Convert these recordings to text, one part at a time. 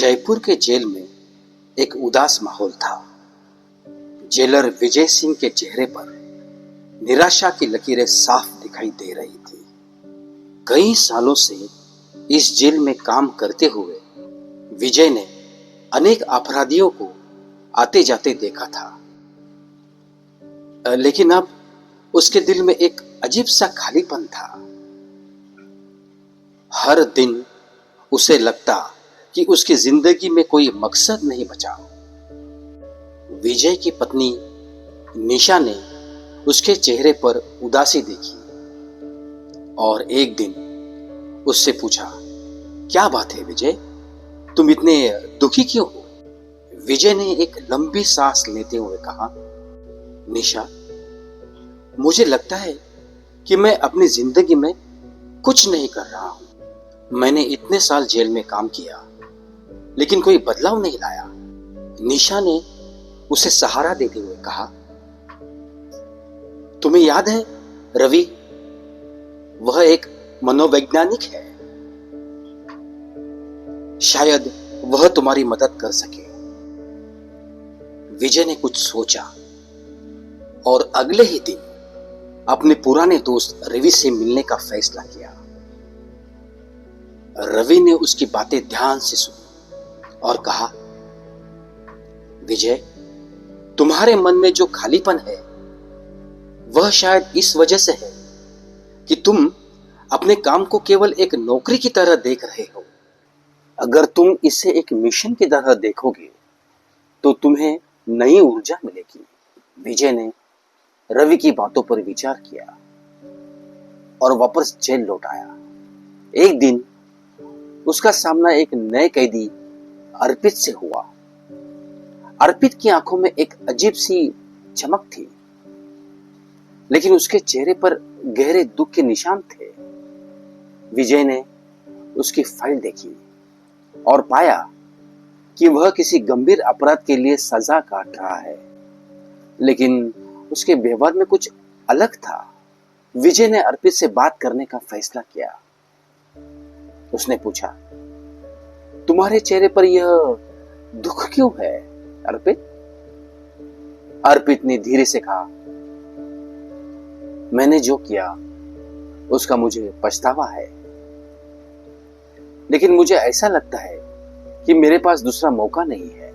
जयपुर के जेल में एक उदास माहौल था। जेलर विजय सिंह के चेहरे पर निराशा की लकीरें साफ दिखाई दे रही थी। कई सालों से इस जेल में काम करते हुए विजय ने अनेक अपराधियों को आते जाते देखा था, लेकिन अब उसके दिल में एक अजीब सा खालीपन था। हर दिन उसे लगता कि उसकी जिंदगी में कोई मकसद नहीं बचा। विजय की पत्नी निशा ने उसके चेहरे पर उदासी देखी और एक दिन उससे पूछा, क्या बात है विजय, तुम इतने दुखी क्यों हो? विजय ने एक लंबी सांस लेते हुए कहा, निशा, मुझे लगता है कि मैं अपनी जिंदगी में कुछ नहीं कर रहा हूं। मैंने इतने साल जेल में काम किया, लेकिन कोई बदलाव नहीं लाया। निशा ने उसे सहारा देते हुए कहा, तुम्हें याद है रवि, वह एक मनोवैज्ञानिक है, शायद वह तुम्हारी मदद कर सके। विजय ने कुछ सोचा और अगले ही दिन अपने पुराने दोस्त रवि से मिलने का फैसला किया। रवि ने उसकी बातें ध्यान से सुनी और कहा, विजय, तुम्हारे मन में जो खालीपन है वह शायद इस वजह से है कि तुम अपने काम को केवल एक नौकरी की तरह देख रहे हो। अगर तुम इसे एक मिशन की तरह देखोगे तो तुम्हें नई ऊर्जा मिलेगी। विजय ने रवि की बातों पर विचार किया और वापस जेल लौट आया। एक दिन उसका सामना एक नए कैदी अर्पित से हुआ। अर्पित की आंखों में एक अजीब सी चमक थी, लेकिन उसके चेहरे पर गहरे दुख के निशान थे। विजय ने उसकी फाइल देखी और पाया कि वह किसी गंभीर अपराध के लिए सजा काट रहा है, लेकिन उसके व्यवहार में कुछ अलग था। विजय ने अर्पित से बात करने का फैसला किया। उसने पूछा, तुम्हारे चेहरे पर यह दुख क्यों है अर्पित? अर्पित ने धीरे से कहा, मैंने जो किया उसका मुझे पछतावा है, लेकिन मुझे ऐसा लगता है कि मेरे पास दूसरा मौका नहीं है।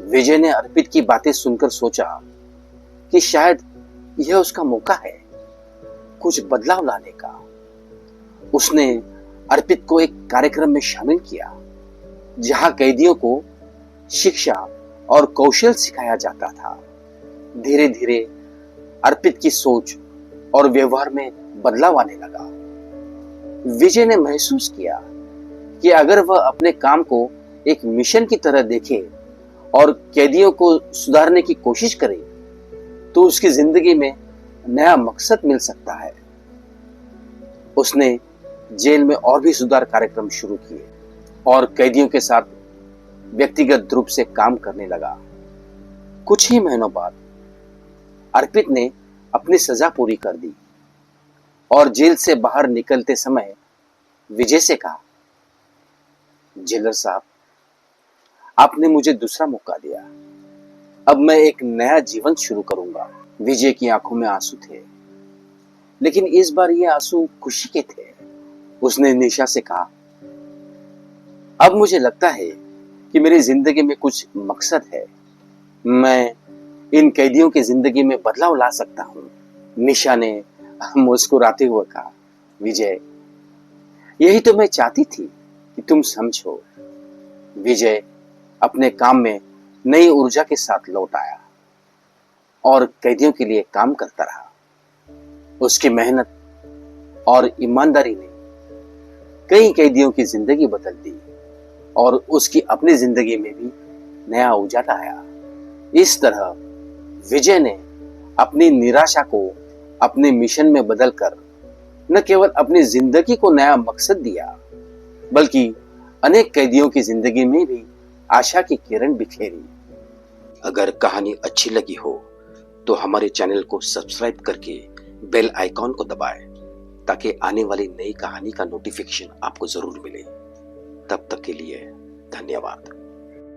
विजय ने अर्पित की बातें सुनकर सोचा कि शायद यह उसका मौका है कुछ बदलाव लाने का। उसने अर्पित को एक कार्यक्रम में शामिल किया जहां कैदियों को शिक्षा और कौशल सिखाया जाता था। धीरे धीरे अर्पित की सोच और व्यवहार में बदलाव आने लगा। विजय ने महसूस किया कि अगर वह अपने काम को एक मिशन की तरह देखे और कैदियों को सुधारने की कोशिश करे तो उसकी जिंदगी में नया मकसद मिल सकता है। उसने जेल में और भी सुधार कार्यक्रम शुरू किए और कैदियों के साथ व्यक्तिगत रूप से काम करने लगा। कुछ ही महीनों बाद अर्पित ने अपनी सजा पूरी कर दी और जेल से बाहर निकलते समय विजय से कहा, जेलर साहब, आपने मुझे दूसरा मौका दिया। अब मैं एक नया जीवन शुरू करूंगा। विजय की आंखों में आंसू थे, लेकिन इस बार ये आंसू खुशी के थे। उसने निशा से कहा, अब मुझे लगता है कि मेरी जिंदगी में कुछ मकसद है। मैं इन कैदियों की जिंदगी में बदलाव ला सकता हूं। निशा ने मुस्कुराते हुए कहा, विजय, यही तो मैं चाहती थी कि तुम समझो। विजय अपने काम में नई ऊर्जा के साथ लौट आया और कैदियों के लिए काम करता रहा। उसकी मेहनत और ईमानदारी ने कई कैदियों की जिंदगी बदल दी और उसकी अपनी जिंदगी में भी नया उजाला आया। इस तरह विजय ने अपनी निराशा को अपने मिशन में बदलकर न केवल अपनी जिंदगी को नया मकसद दिया, बल्कि अनेक कैदियों की जिंदगी में भी आशा की किरण बिखेरी। अगर कहानी अच्छी लगी हो तो हमारे चैनल को सब्सक्राइब करके बेल आइकॉन को दबाएं ताकि आने वाली नई कहानी का नोटिफिकेशन आपको जरूर मिले। तब तक के लिए धन्यवाद।